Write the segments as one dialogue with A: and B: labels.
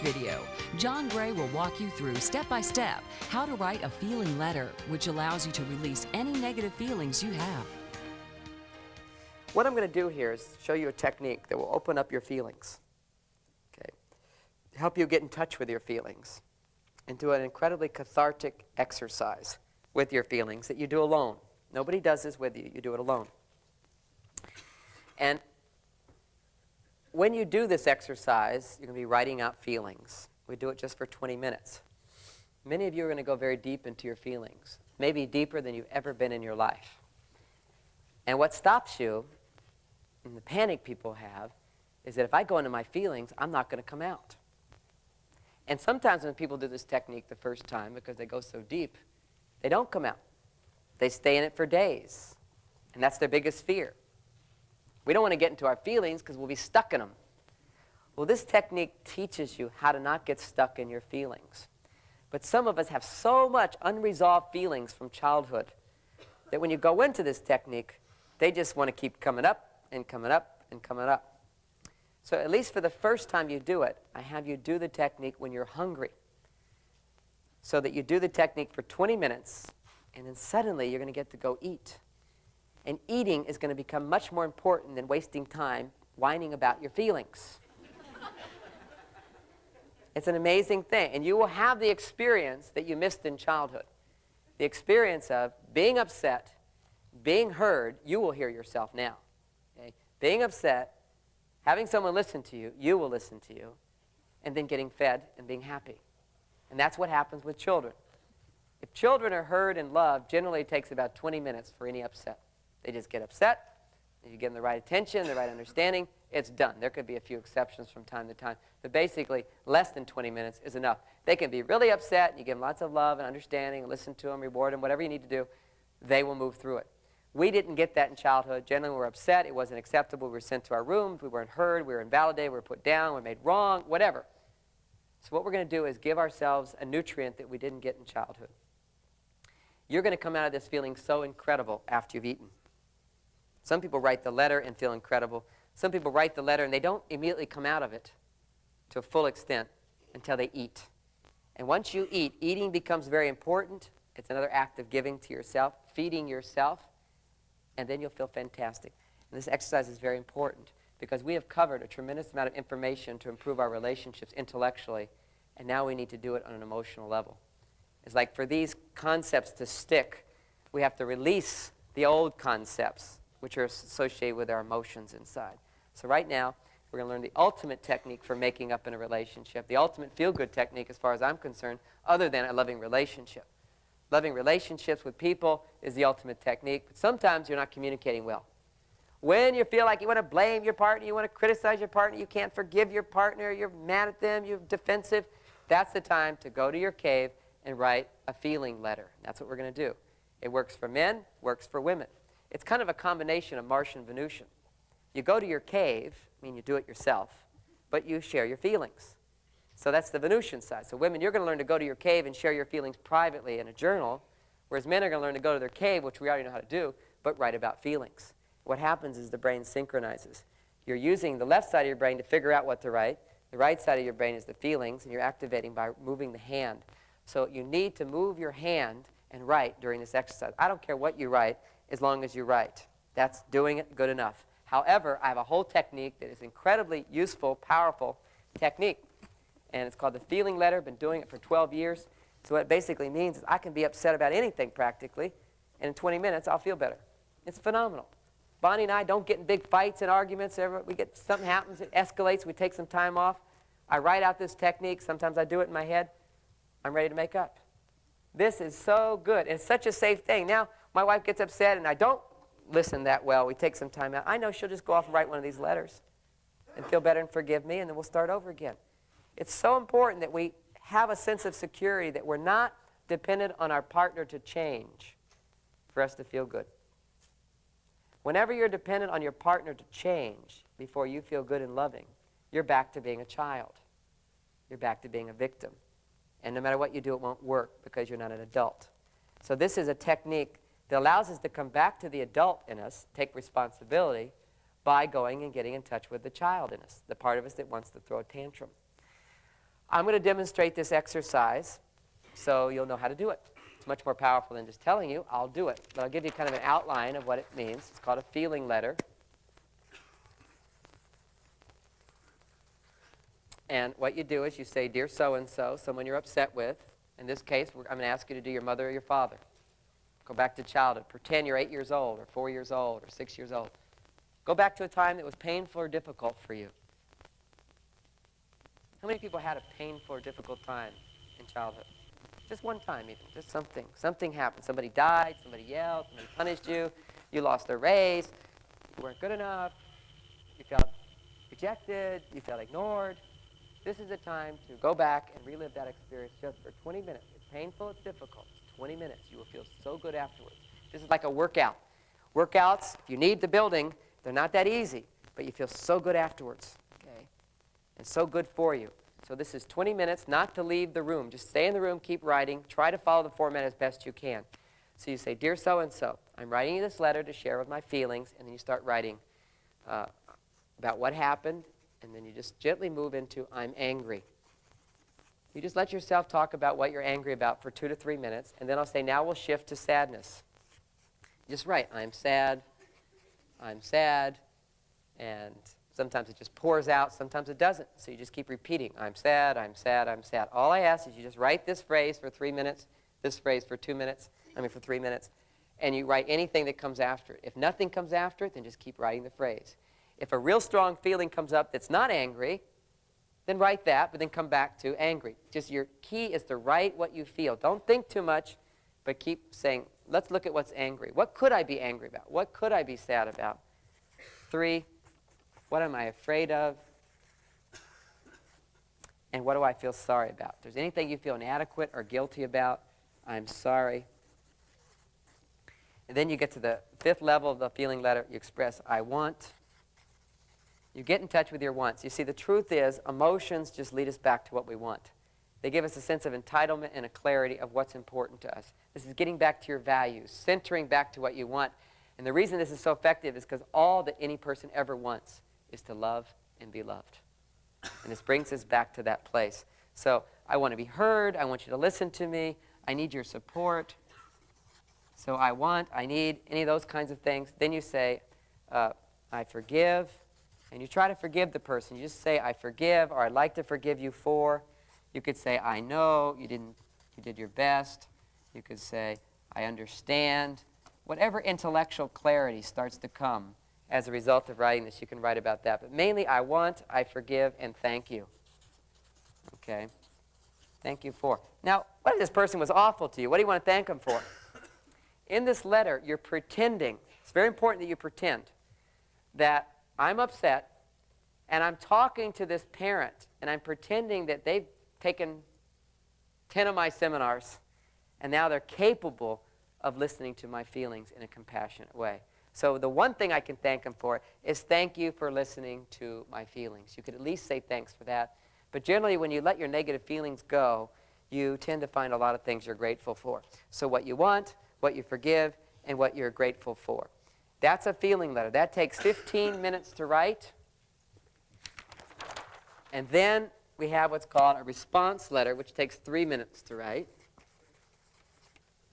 A: video, John Gray will walk you through step by step how to write a feeling letter, which allows you to release any negative feelings you have.
B: What I'm going to do here is show you a technique that will open up your feelings, okay? Help you get in touch with your feelings and do an incredibly cathartic exercise with your feelings that you do alone. Nobody does this with you. You do it alone. And when you do this exercise, you're going to be writing out feelings. We do it just for 20 minutes. Many of you are going to go very deep into your feelings, maybe deeper than you've ever been in your life. And what stops you, and the panic people have, is that if I go into my feelings, I'm not going to come out. And sometimes when people do this technique the first time, because they go so deep, they don't come out. They stay in it for days. And that's their biggest fear. We don't want to get into our feelings because we'll be stuck in them. Well, this technique teaches you how to not get stuck in your feelings. But some of us have so much unresolved feelings from childhood that when you go into this technique, they just want to keep coming up and coming up and coming up. So at least for the first time you do it, I have you do the technique when you're hungry. So that you do the technique for 20 minutes, and then suddenly you're going to get to go eat. And eating is going to become much more important than wasting time whining about your feelings. It's an amazing thing. And you will have the experience that you missed in childhood. The experience of being upset, being heard. You will hear yourself now. Okay? Being upset, having someone listen to you, you will listen to you, and then getting fed and being happy. And that's what happens with children. If children are heard and loved, generally it takes about 20 minutes for any upset. They just get upset. If you give them the right attention, the right understanding, it's done. There could be a few exceptions from time to time, but basically less than 20 minutes is enough. They can be really upset, and you give them lots of love and understanding, and listen to them, reward them, whatever you need to do, they will move through it. We didn't get that in childhood. Generally, when we were upset, it wasn't acceptable. We were sent to our rooms. We weren't heard. We were invalidated. We were put down. We were made wrong, whatever. So what we're going to do is give ourselves a nutrient that we didn't get in childhood. You're going to come out of this feeling so incredible after you've eaten. Some people write the letter and feel incredible. Some people write the letter and they don't immediately come out of it to a full extent until they eat. And once you eat, eating becomes very important. It's another act of giving to yourself, feeding yourself, and then you'll feel fantastic. And this exercise is very important because we have covered a tremendous amount of information to improve our relationships intellectually, and now we need to do it on an emotional level. It's like for these concepts to stick, we have to release the old concepts which are associated with our emotions inside. So right now, we're going to learn the ultimate technique for making up in a relationship, the ultimate feel-good technique as far as I'm concerned, other than a loving relationship. Loving relationships with people is the ultimate technique, but sometimes you're not communicating well. When you feel like you want to blame your partner, you want to criticize your partner, you can't forgive your partner, you're mad at them, you're defensive, that's the time to go to your cave and write a feeling letter. That's what we're going to do. It works for men, works for women. It's kind of a combination of Martian Venusian. You go to your cave, I mean you do it yourself, but you share your feelings. So that's the Venusian side. So women, you're going to learn to go to your cave and share your feelings privately in a journal, whereas men are going to learn to go to their cave, which we already know how to do, but write about feelings. What happens is the brain synchronizes. You're using the left side of your brain to figure out what to write. The right side of your brain is the feelings, and you're activating by moving the hand. So you need to move your hand and write during this exercise. I don't care what you write, as long as you write. That's doing it good enough. However, I have a whole technique that is incredibly useful, powerful technique. And it's called the feeling letter. I've been doing it for 12 years. So what it basically means is I can be upset about anything practically, and in 20 minutes I'll feel better. It's phenomenal. Bonnie and I don't get in big fights and arguments. We get something happens, it escalates, we take some time off. I write out this technique. Sometimes I do it in my head. I'm ready to make up. This is so good. And it's such a safe thing. Now, my wife gets upset and I don't listen that well. We take some time out. I know she'll just go off and write one of these letters and feel better and forgive me, and then we'll start over again. It's so important that we have a sense of security, that we're not dependent on our partner to change for us to feel good. Whenever you're dependent on your partner to change before you feel good and loving, you're back to being a child. You're back to being a victim. And no matter what you do, it won't work because you're not an adult. So this is a technique that allows us to come back to the adult in us, take responsibility, by going and getting in touch with the child in us, the part of us that wants to throw a tantrum. I'm going to demonstrate this exercise so you'll know how to do it. It's much more powerful than just telling you. I'll do it. But I'll give you kind of an outline of what it means. It's called a feeling letter. And what you do is you say, "Dear so-and-so," someone you're upset with. In this case, I'm going to ask you to do your mother or your father. Go back to childhood. Pretend you're 8 years old or 4 years old or 6 years old. Go back to a time that was painful or difficult for you. How many people had a painful or difficult time in childhood? Just one time even, just something. Something happened. Somebody died, somebody yelled, somebody punished you, you lost a raise, you weren't good enough, you felt rejected, you felt ignored. This is the time to go back and relive that experience just for 20 minutes. It's painful, it's difficult. It's 20 minutes. You will feel so good afterwards. This is like a workout. Workouts, if you need the building, they're not that easy, but you feel so good afterwards, okay? And so good for you. So this is 20 minutes, not to leave the room. Just stay in the room, keep writing. Try to follow the format as best you can. So you say, "Dear so-and-so, I'm writing you this letter to share with my feelings," and then you start writing about what happened, and then you just gently move into, "I'm angry." You just let yourself talk about what you're angry about for 2 to 3 minutes, and then I'll say, "Now we'll shift to sadness." Just write, "I'm sad, and sometimes it just pours out, sometimes it doesn't. So you just keep repeating, "I'm sad, I'm sad, I'm sad." All I ask is you just write this phrase for 3 minutes, this phrase for 2 minutes, for 3 minutes, and you write anything that comes after it. If nothing comes after it, then just keep writing the phrase. If a real strong feeling comes up that's not angry, then write that, but then come back to angry. Just your key is to write what you feel. Don't think too much, but keep saying, let's look at what's angry. What could I be angry about? What could I be sad about? 3, what am I afraid of? And what do I feel sorry about? If there's anything you feel inadequate or guilty about, I'm sorry. And then you get to the 5th level of the feeling letter. You express, I want. You get in touch with your wants. You see, the truth is, emotions just lead us back to what we want. They give us a sense of entitlement and a clarity of what's important to us. This is getting back to your values, centering back to what you want. And the reason this is so effective is because all that any person ever wants is to love and be loved. And this brings us back to that place. So I want to be heard. I want you to listen to me. I need your support. So I want, I need, any of those kinds of things. Then you say, I forgive. And you try to forgive the person. You just say, I forgive, or I'd like to forgive you for. You could say, I know, you did your best. You could say, I understand. Whatever intellectual clarity starts to come as a result of writing this, you can write about that. But mainly, I want, I forgive, and thank you. Okay? Thank you for. Now, what if this person was awful to you? What do you want to thank them for? In this letter, you're pretending. It's very important that you pretend that I'm upset, and I'm talking to this parent, and I'm pretending that they've taken 10 of my seminars, and now they're capable of listening to my feelings in a compassionate way. So the one thing I can thank them for is thank you for listening to my feelings. You could at least say thanks for that. But generally, when you let your negative feelings go, you tend to find a lot of things you're grateful for. So what you want, what you forgive, and what you're grateful for. That's a feeling letter. That takes 15 minutes to write. And then we have what's called a response letter, which takes 3 minutes to write.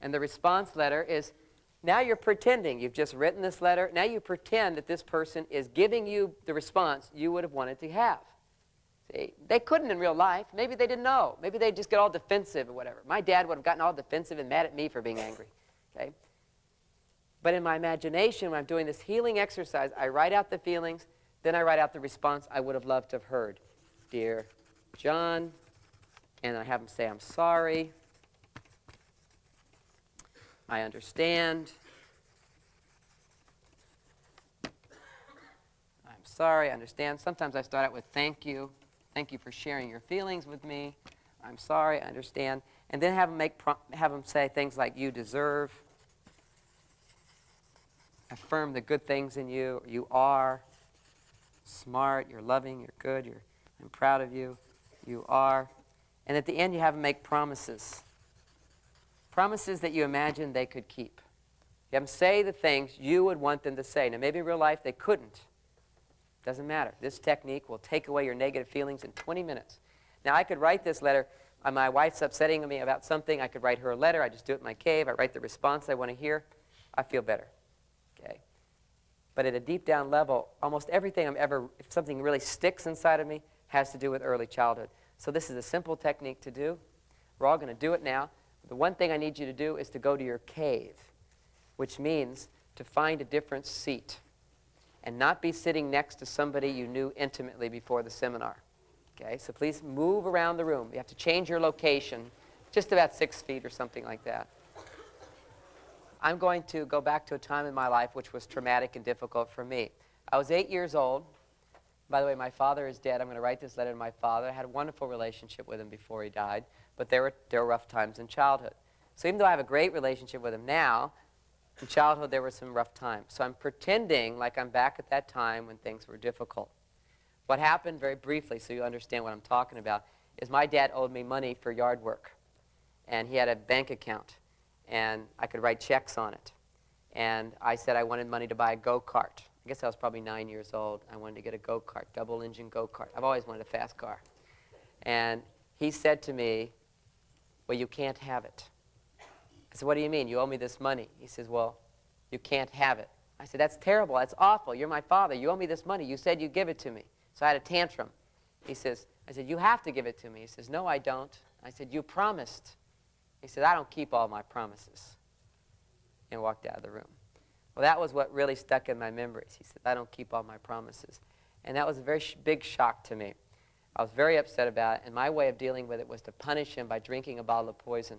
B: And the response letter is, now you're pretending. You've just written this letter. Now you pretend that this person is giving you the response you would have wanted to have. See, they couldn't in real life. Maybe they didn't know. Maybe they'd just get all defensive or whatever. My dad would have gotten all defensive and mad at me for being angry. Okay? But in my imagination, when I'm doing this healing exercise, I write out the feelings, then I write out the response I would have loved to have heard. Dear John, and I have them say, I'm sorry. I understand. I'm sorry, I understand. Sometimes I start out with thank you. Thank you for sharing your feelings with me. I'm sorry, I understand. And then have them say things like, you deserve. Affirm the good things in you. You are smart, you're loving, you're good, I'm proud of you. You are. And at the end, you have them make promises. Promises that you imagine they could keep. You have them say the things you would want them to say. Now, maybe in real life they couldn't. Doesn't matter. This technique will take away your negative feelings in 20 minutes. Now, I could write this letter. My wife's upsetting me about something. I could write her a letter. I just do it in my cave. I write the response I want to hear. I feel better. Okay? But at a deep down level, almost everything if something really sticks inside of me, has to do with early childhood. So this is a simple technique to do. We're all going to do it now. The one thing I need you to do is to go to your cave, which means to find a different seat and not be sitting next to somebody you knew intimately before the seminar. Okay, so please move around the room. You have to change your location, just about 6 feet or something like that. I'm going to go back to a time in my life which was traumatic and difficult for me. I was 8 years old. By the way, my father is dead. I'm going to write this letter to my father. I had a wonderful relationship with him before he died, but there were rough times in childhood. So even though I have a great relationship with him now, in childhood there were some rough times. So I'm pretending like I'm back at that time when things were difficult. What happened, very briefly, so you understand what I'm talking about, is my dad owed me money for yard work. And he had a bank account, and I could write checks on it. And I said I wanted money to buy a go-kart. I guess I was probably 9 years old. I wanted to get a go-kart, double-engine go-kart. I've always wanted a fast car. And he said to me, well, you can't have it. I said, what do you mean? You owe me this money. He says, well, you can't have it. I said, that's terrible. That's awful. You're my father. You owe me this money. You said you'd give it to me. So I had a tantrum. I said, you have to give it to me. He says, no, I don't. I said, you promised. He said, I don't keep all my promises. And walked out of the room. Well, that was what really stuck in my memories. He said, I don't keep all my promises. And that was a very big shock to me. I was very upset about it, and my way of dealing with it was to punish him by drinking a bottle of poison.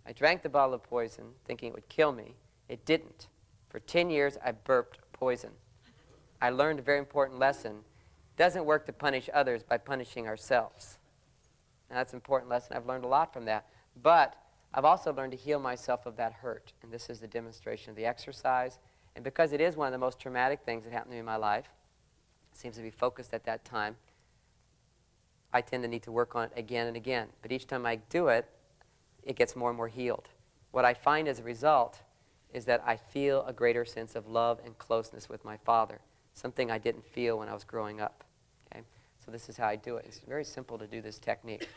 B: I drank the bottle of poison thinking it would kill me. It didn't. For 10 years, I burped poison. I learned a very important lesson. It doesn't work to punish others by punishing ourselves. And that's an important lesson. I've learned a lot from that. But I've also learned to heal myself of that hurt. And this is the demonstration of the exercise. And because it is one of the most traumatic things that happened to me in my life, it seems to be focused at that time, I tend to need to work on it again and again. But each time I do it, it gets more and more healed. What I find as a result is that I feel a greater sense of love and closeness with my father, something I didn't feel when I was growing up. Okay? So this is how I do it. It's very simple to do this technique.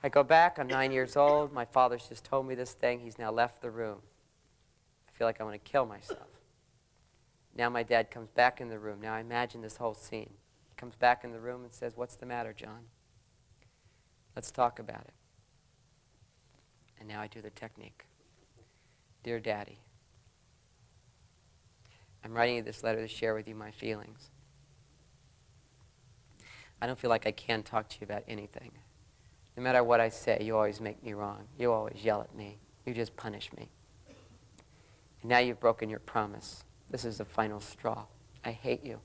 B: I go back, I'm 9 years old, my father's just told me this thing, he's now left the room. I feel like I want to kill myself. Now my dad comes back in the room. Now I imagine this whole scene. He comes back in the room and says, what's the matter, John? Let's talk about it. And now I do the technique. Dear Daddy, I'm writing you this letter to share with you my feelings. I don't feel like I can talk to you about anything. No matter what I say, you always make me wrong. You always yell at me. You just punish me. And now you've broken your promise. This is the final straw. I hate you.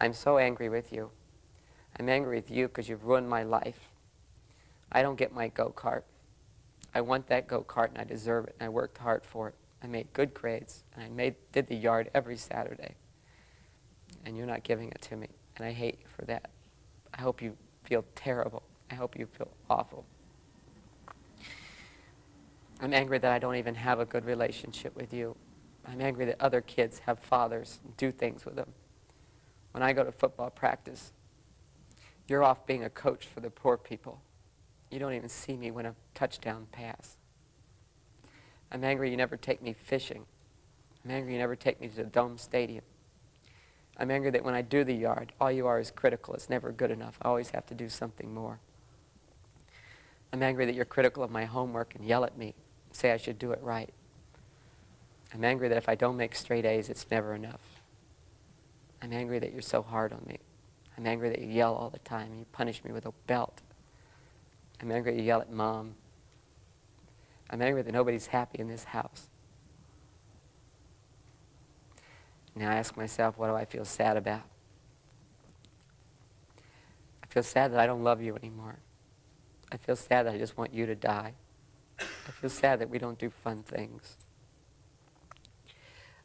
B: I'm so angry with you. I'm angry with you because you've ruined my life. I don't get my go-kart. I want that go-kart and I deserve it and I worked hard for it. I made good grades and I did the yard every Saturday. And you're not giving it to me. And I hate you for that. I hope you feel terrible. I hope you feel awful. I'm angry that I don't even have a good relationship with you. I'm angry that other kids have fathers and do things with them. When I go to football practice, you're off being a coach for the poor people. You don't even see me when a touchdown pass. I'm angry you never take me fishing. I'm angry you never take me to the Dome Stadium. I'm angry that when I do the yard, all you are is critical. It's never good enough. I always have to do something more. I'm angry that you're critical of my homework and yell at me and say I should do it right. I'm angry that if I don't make straight A's, it's never enough. I'm angry that you're so hard on me. I'm angry that you yell all the time and you punish me with a belt. I'm angry that you yell at Mom. I'm angry that nobody's happy in this house. Now I ask myself, what do I feel sad about? I feel sad that I don't love you anymore. I feel sad that I just want you to die. I feel sad that we don't do fun things.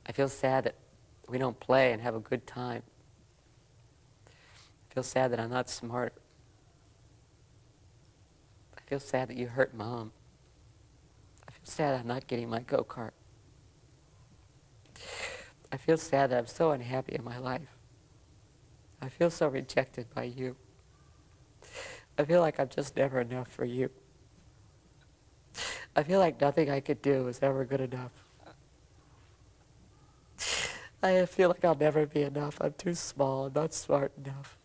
B: I feel sad that we don't play and have a good time. I feel sad that I'm not smart. I feel sad that you hurt Mom. I feel sad I'm not getting my go-kart. I feel sad that I'm so unhappy in my life. I feel so rejected by you. I feel like I'm just never enough for you. I feel like nothing I could do is ever good enough. I feel like I'll never be enough. I'm too small. I'm not smart enough.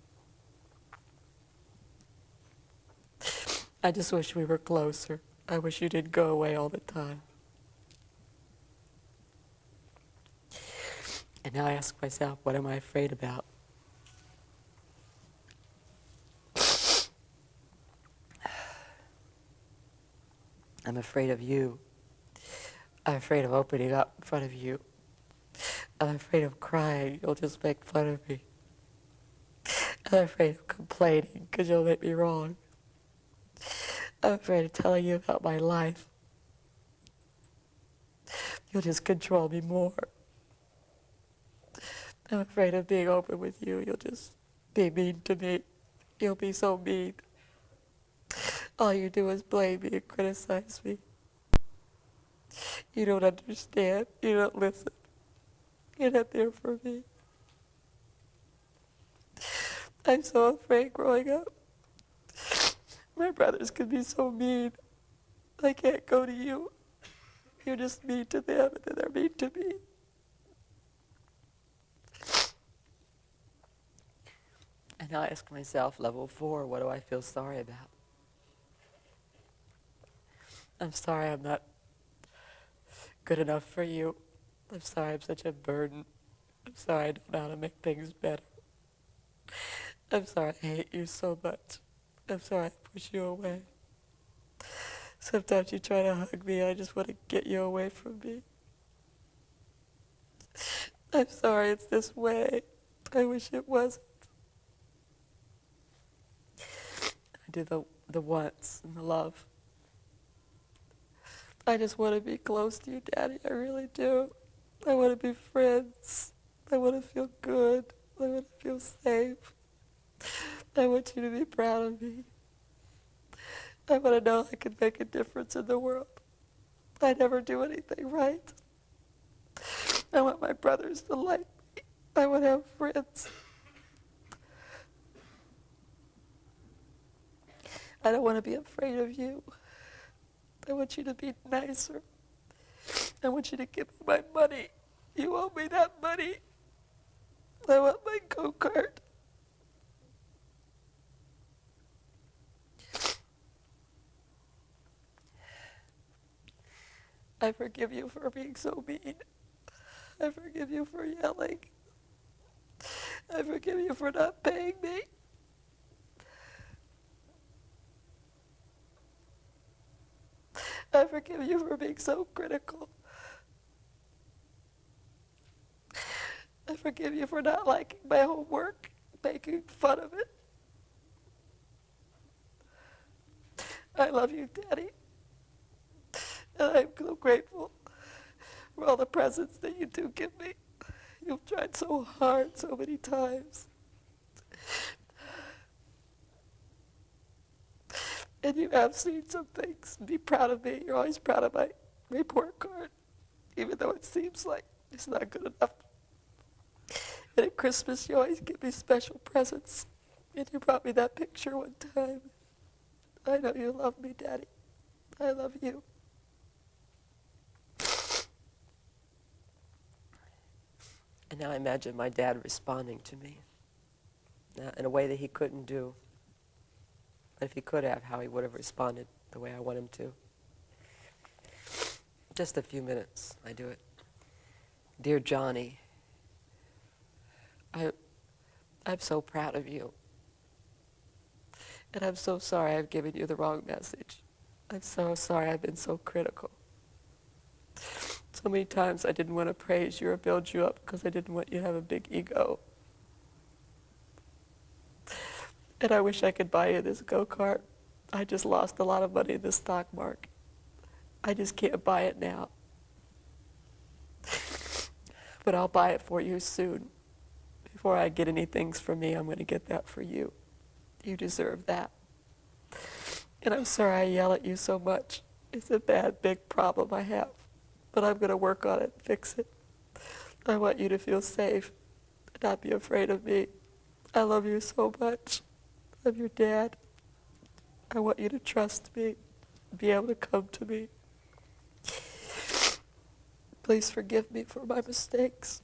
B: I just wish we were closer. I wish you didn't go away all the time. And now I ask myself, what am I afraid about? I'm afraid of you. I'm afraid of opening up in front of you. I'm afraid of crying. You'll just make fun of me. I'm afraid of complaining because you'll make me wrong. I'm afraid of telling you about my life. You'll just control me more. I'm afraid of being open with you. You'll just be mean to me. You'll be so mean. All you do is blame me and criticize me. You don't understand. You don't listen. You're not there for me. I'm so afraid growing up. My brothers could be so mean. I can't go to you. You're just mean to them, and then they're mean to me. And now I ask myself, level 4, what do I feel sorry about? I'm sorry I'm not good enough for you. I'm sorry I'm such a burden. I'm sorry I don't know how to make things better. I'm sorry I hate you so much. I'm sorry I push you away. Sometimes you try to hug me, I just want to get you away from me. I'm sorry it's this way. I wish it wasn't. I do the wants and the love. I just want to be close to you, Daddy. I really do. I want to be friends. I want to feel good. I want to feel safe. I want you to be proud of me. I want to know I can make a difference in the world. I never do anything right. I want my brothers to like me. I want to have friends. I don't want to be afraid of you. I want you to be nicer. I want you to give me my money. You owe me that money. I want my go-kart. I forgive you for being so mean. I forgive you for yelling. I forgive you for not paying me. I forgive you for being so critical. I forgive you for not liking my homework, making fun of it. I love you, Daddy. And I'm so grateful for all the presents that you do give me. You've tried so hard so many times. And you have seen some things. Be proud of me. You're always proud of my report card, even though it seems like it's not good enough. And at Christmas, you always give me special presents. And you brought me that picture one time. I know you love me, Daddy. I love you. And now I imagine my dad responding to me in a way that he couldn't do. But if he could have, how he would have responded the way I want him to. Just a few minutes, I do it. Dear Johnny, I'm so proud of you. And I'm so sorry I've given you the wrong message. I'm so sorry I've been so critical. So many times I didn't want to praise you or build you up because I didn't want you to have a big ego. And I wish I could buy you this go-kart. I just lost a lot of money in the stock market. I just can't buy it now. But I'll buy it for you soon. Before I get any things from me, I'm going to get that for you. You deserve that. And I'm sorry I yell at you so much. It's a bad, big problem I have. But I'm going to work on it and fix it. I want you to feel safe, not be afraid of me. I love you so much. I'm your dad.
C: I want you to trust me, be able to come to me. Please forgive me for my mistakes.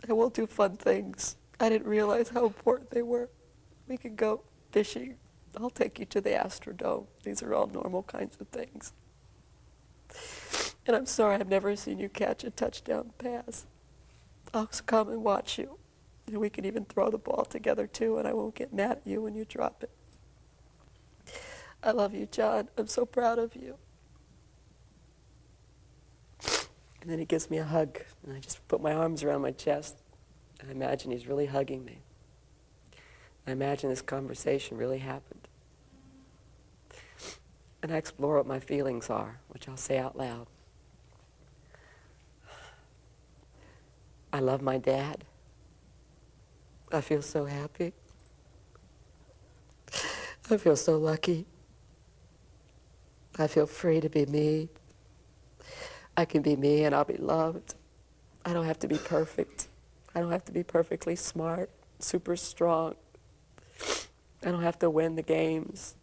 C: I will do fun things. I didn't realize how important they were. We can go fishing. I'll take you to the Astrodome. These are all normal kinds of things. And I'm sorry I've never seen you catch a touchdown pass. I'll come and watch you. And we can even throw the ball together too, and I won't get mad at you when you drop it. I love you, John. I'm so proud of you. And then he gives me a hug, and I just put my arms around my chest. I imagine he's really hugging me. I imagine this conversation really happened. And I explore what my feelings are, which I'll say out loud. I love my dad. I feel so happy. I feel so lucky. I feel free to be me. I can be me and I'll be loved. I don't have to be perfect. I don't have to be perfectly smart, super strong. I don't have to win the games.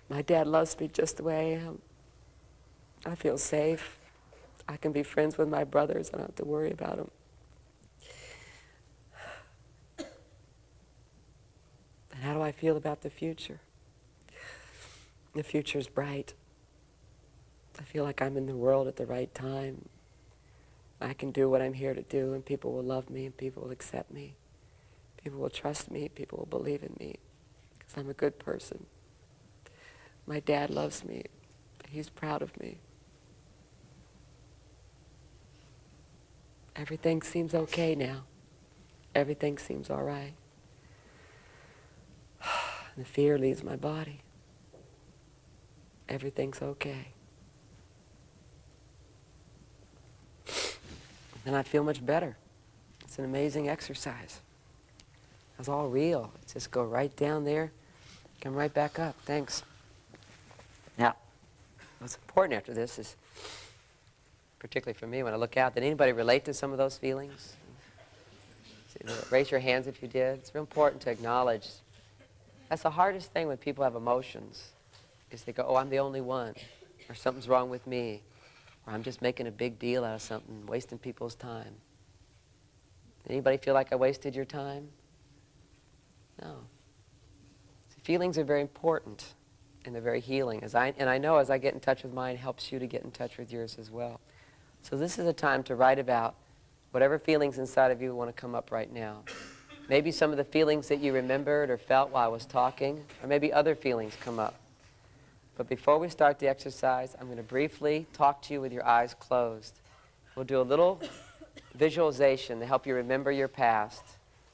C: My dad loves me just the way I am. I feel safe. I can be friends with my brothers. I don't have to worry about them. And how do I feel about the future? The future's bright. I feel like I'm in the world at the right time. I can do what I'm here to do, and people will love me, and people will accept me. People will trust me, people will believe in me, because I'm a good person. My dad loves me. He's proud of me. Everything seems okay now. Everything seems all right. The fear leaves my body. Everything's okay. And I feel much better. It's an amazing exercise. It's all real. Just go right down there, come right back up. Thanks. Now, what's important after this is, particularly for me, when I look out, did anybody relate to some of those feelings? Raise your hands if you did. It's real important to acknowledge. That's the hardest thing when people have emotions, is they go, oh, I'm the only one, or something's wrong with me, or I'm just making a big deal out of something, wasting people's time. Anybody feel like I wasted your time? No. See, feelings are very important, and they're very healing. And I know as I get in touch with mine, it helps you to get in touch with yours as well. So this is a time to write about whatever feelings inside of you want to come up right now. Maybe some of the feelings that you remembered or felt while I was talking, or maybe other feelings come up. But before we start the exercise, I'm going to briefly talk to you with your eyes closed. We'll do a little visualization to help you remember your past,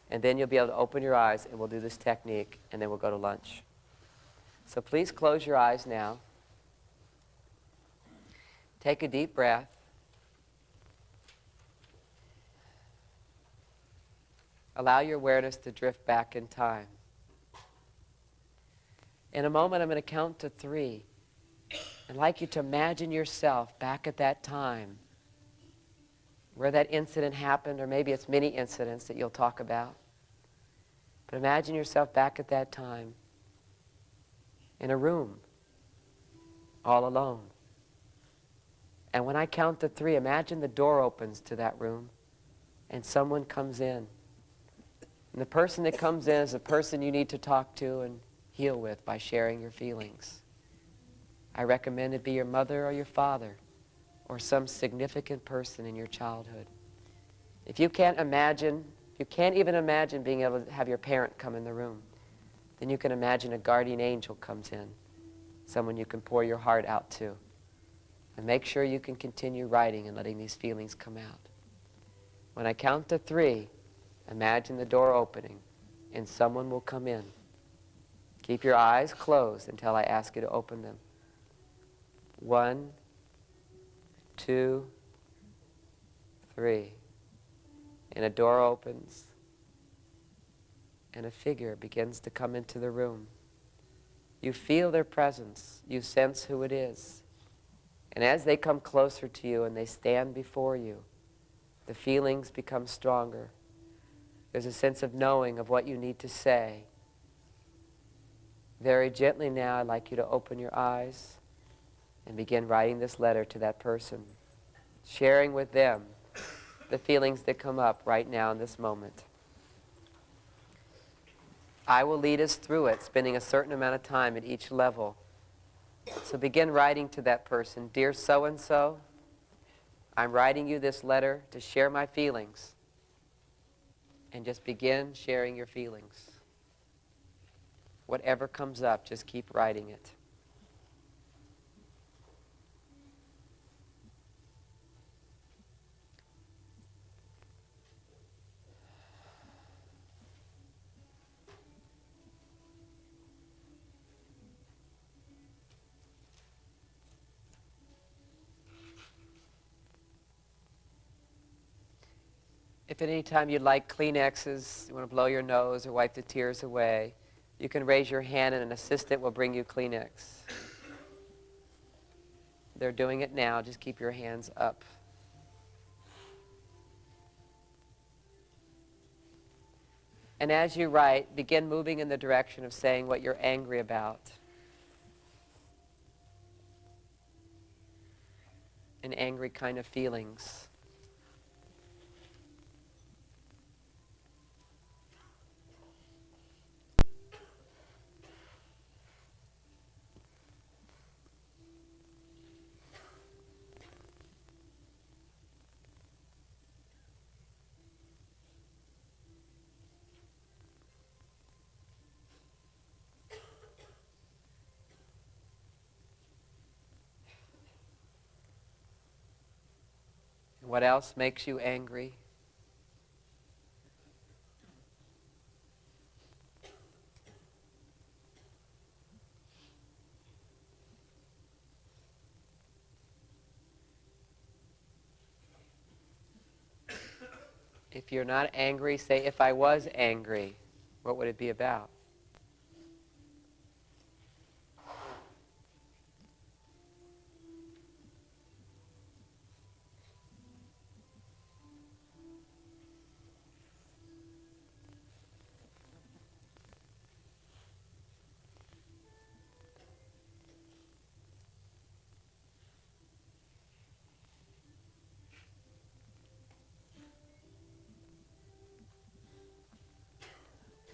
C: and then you'll be able to open your eyes, and we'll do this technique, and then we'll go to lunch. So please close your eyes now. Take a deep breath. Allow your awareness to drift back in time. In a moment, I'm going to count to 3. I'd like you to imagine yourself back at that time where that incident happened, or maybe it's many incidents that you'll talk about. But imagine yourself back at that time in a room, all alone. And when I count to 3, imagine the door opens to that room and someone comes in. And the person that comes in is a person you need to talk to and heal with by sharing your feelings. I recommend it be your mother or your father or some significant person in your childhood. If you can't even imagine being able to have your parent come in the room, then you can imagine a guardian angel comes in, someone you can pour your heart out to. And make sure you can continue writing and letting these feelings come out. When I count to 3, imagine the door opening and someone will come in. Keep your eyes closed until I ask you to open them. 1, 2, 3. And a door opens and a figure begins to come into the room. You feel their presence. You sense who it is. And as they come closer to you and they stand before you, the feelings become stronger. There's a sense of knowing of what you need to say.
B: Very gently now, I'd like you to open your eyes and begin writing this letter to that person, sharing with them the feelings that come up right now in this moment. I will lead us through it, spending a certain amount of time at each level. So begin writing to that person. Dear so-and-so, I'm writing you this letter to share my feelings. And just begin sharing your feelings. Whatever comes up, just keep writing it. If at any time you'd like Kleenexes, you want to blow your nose or wipe the tears away, you can raise your hand and an assistant will bring you Kleenex. They're doing it now. Just keep your hands up. And as you write, begin moving in the direction of saying what you're angry about. And angry kind of feelings. What else makes you angry? If you're not angry, say, if I was angry, what would it be about?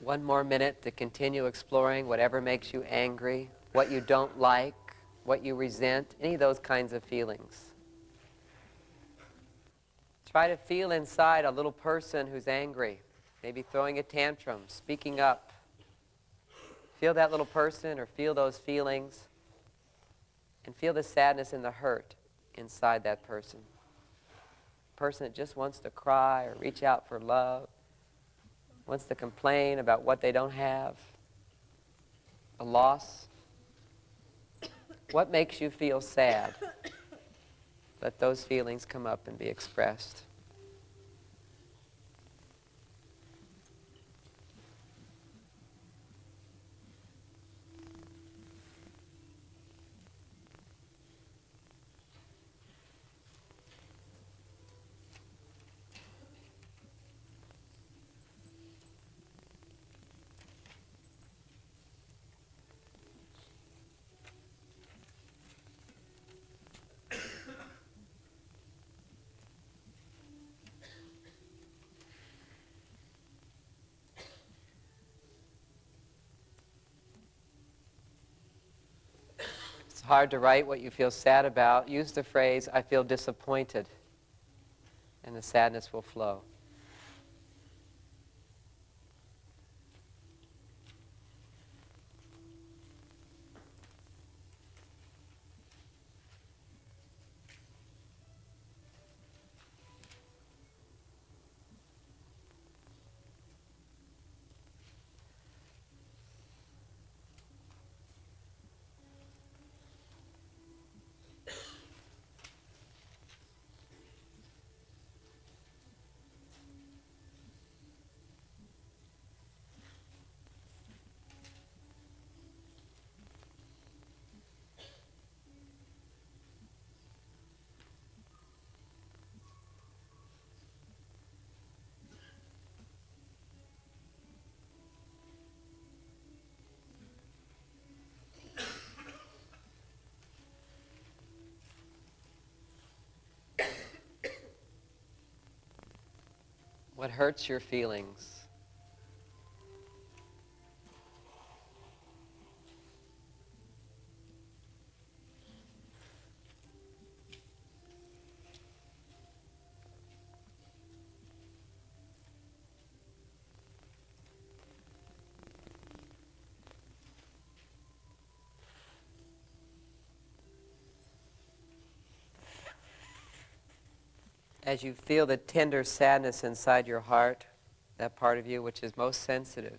B: One more minute to continue exploring whatever makes you angry, what you don't like, what you resent, any of those kinds of feelings. Try to feel inside a little person who's angry, maybe throwing a tantrum, speaking up. Feel that little person or feel those feelings and feel the sadness and the hurt inside that person. A person that just wants to cry or reach out for love, wants to complain about what they don't have, a loss. What makes you feel sad? Let those feelings come up and be expressed. It's hard to write what you feel sad about. Use the phrase, I feel disappointed, and the sadness will flow. What hurts your feelings? As you feel the tender sadness inside your heart, that part of you which is most sensitive,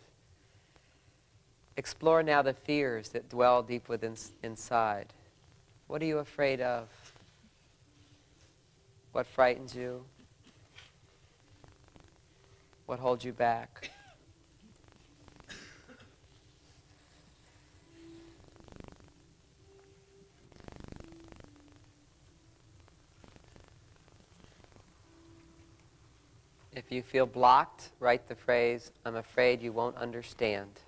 B: explore now the fears that dwell deep within inside. What are you afraid of? What frightens you? What holds you back? If you feel blocked, write the phrase, "I'm afraid you won't understand."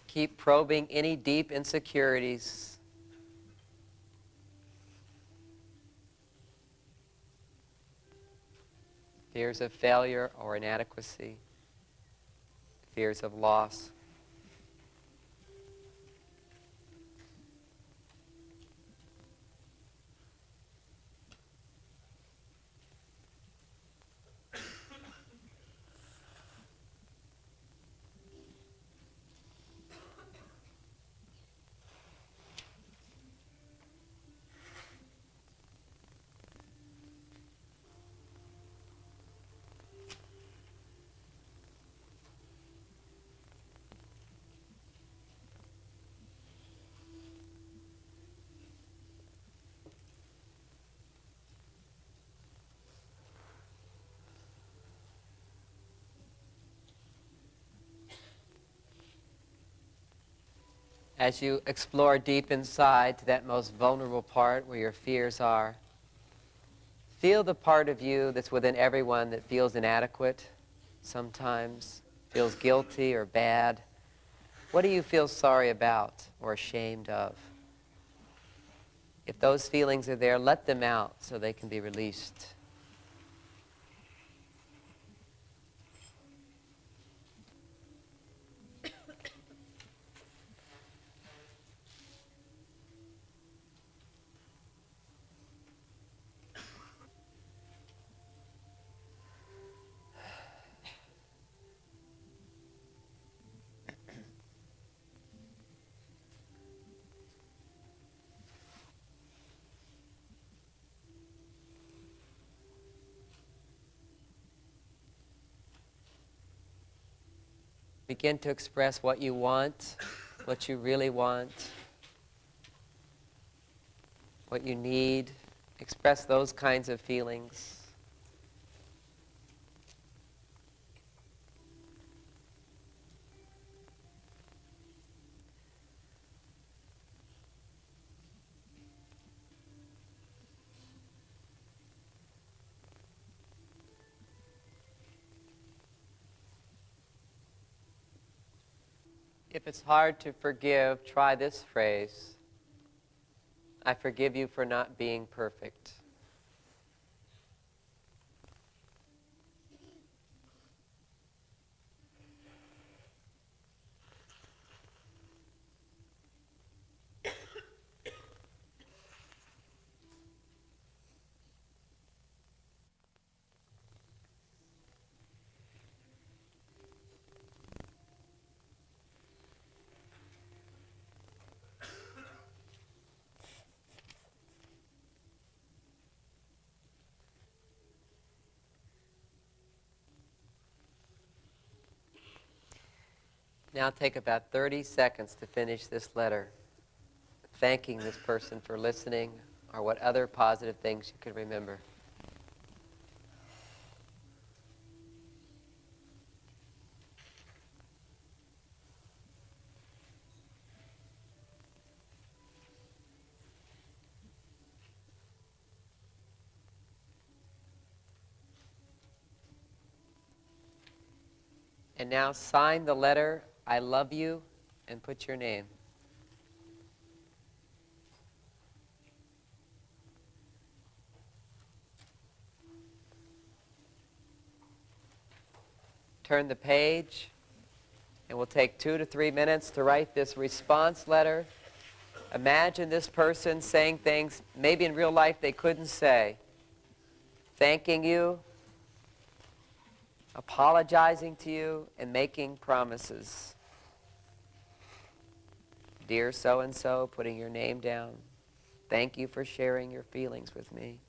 B: Keep probing any deep insecurities. Fears of failure or inadequacy. Fears of loss. As you explore deep inside to that most vulnerable part where your fears are, feel the part of you that's within everyone that feels inadequate, sometimes feels guilty or bad. What do you feel sorry about or ashamed of? If those feelings are there, let them out so they can be released. Begin to express what you want, what you really want, what you need. Express those kinds of feelings. If it's hard to forgive, try this phrase. I forgive you for not being perfect. Now take about 30 seconds to finish this letter, thanking this person for listening or what other positive things you can remember. And now sign the letter, I love you, and put your name. Turn the page, and we'll take 2 to 3 minutes to write this response letter. Imagine this person saying things maybe in real life they couldn't say, thanking you, apologizing to you, and making promises. Dear so-and-so, putting your name down. Thank you for sharing your feelings with me.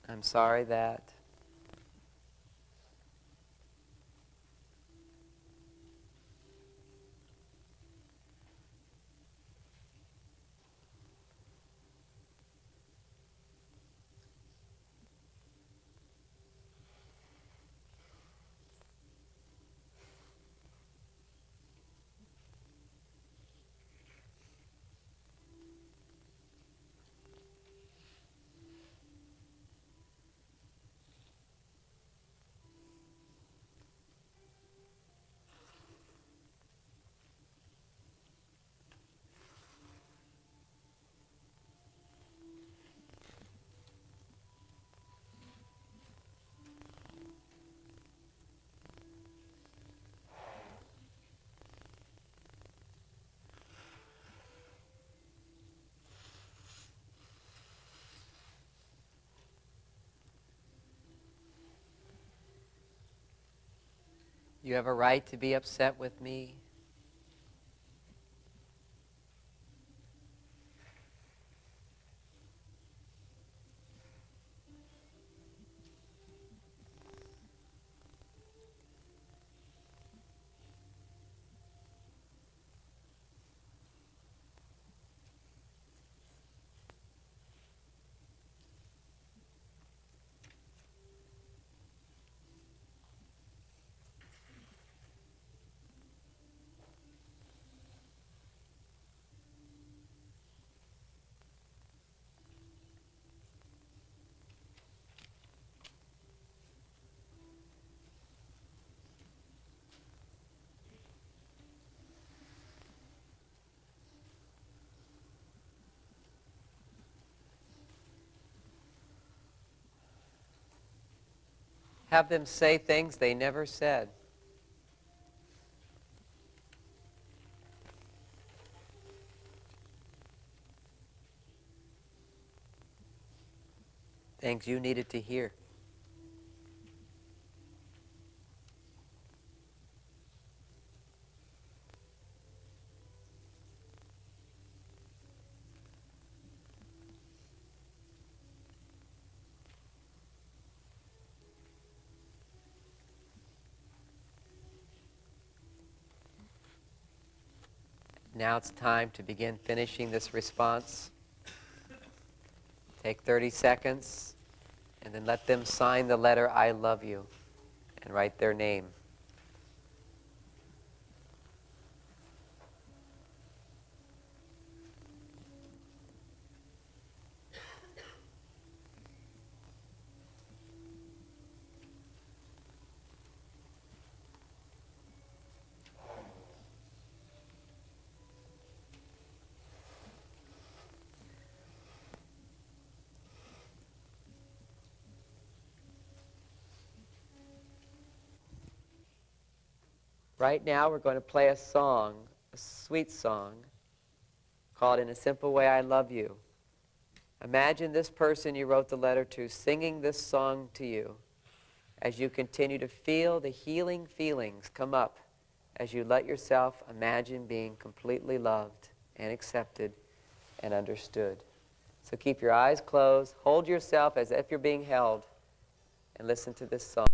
B: I'm sorry that. You have a right to be upset with me. Have them say things they never said. Things you needed to hear. Now it's time to begin finishing this response. Take 30 seconds, and then let them sign the letter, I love you, and write their name. Right now we're going to play a song, a sweet song, called In a Simple Way, I Love You. Imagine this person you wrote the letter to singing this song to you as you continue to feel the healing feelings come up as you let yourself imagine being completely loved and accepted and understood. So keep your eyes closed, hold yourself as if you're being held, and listen to this song.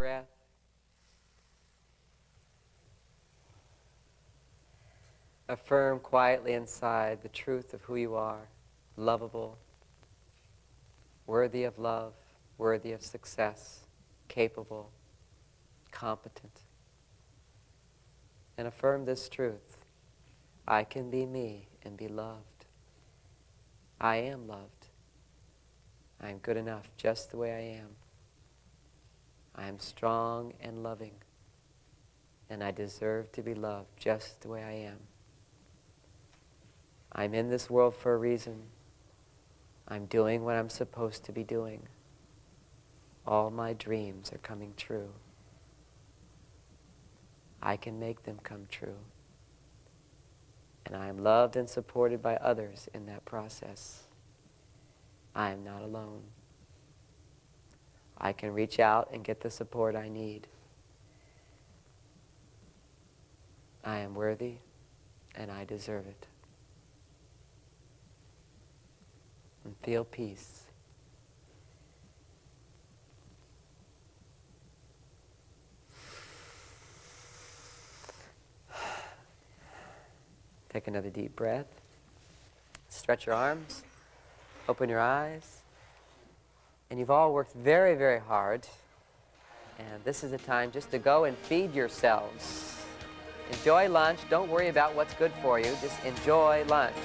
B: breath. Affirm quietly inside the truth of who you are, lovable, worthy of love, worthy of success, capable, competent. And affirm this truth: I can be me and be loved. I am loved. I am good enough just the way I am. I am strong and loving, and I deserve to be loved just the way I am. I'm in this world for a reason. I'm doing what I'm supposed to be doing. All my dreams are coming true. I can make them come true. And I am loved and supported by others in that process. I am not alone. I can reach out and get the support I need. I am worthy, and I deserve it. And feel peace. Take another deep breath. Stretch your arms. Open your eyes. And you've all worked very, very hard. And this is the time just to go and feed yourselves. Enjoy lunch. Don't worry about what's good for you. Just enjoy lunch.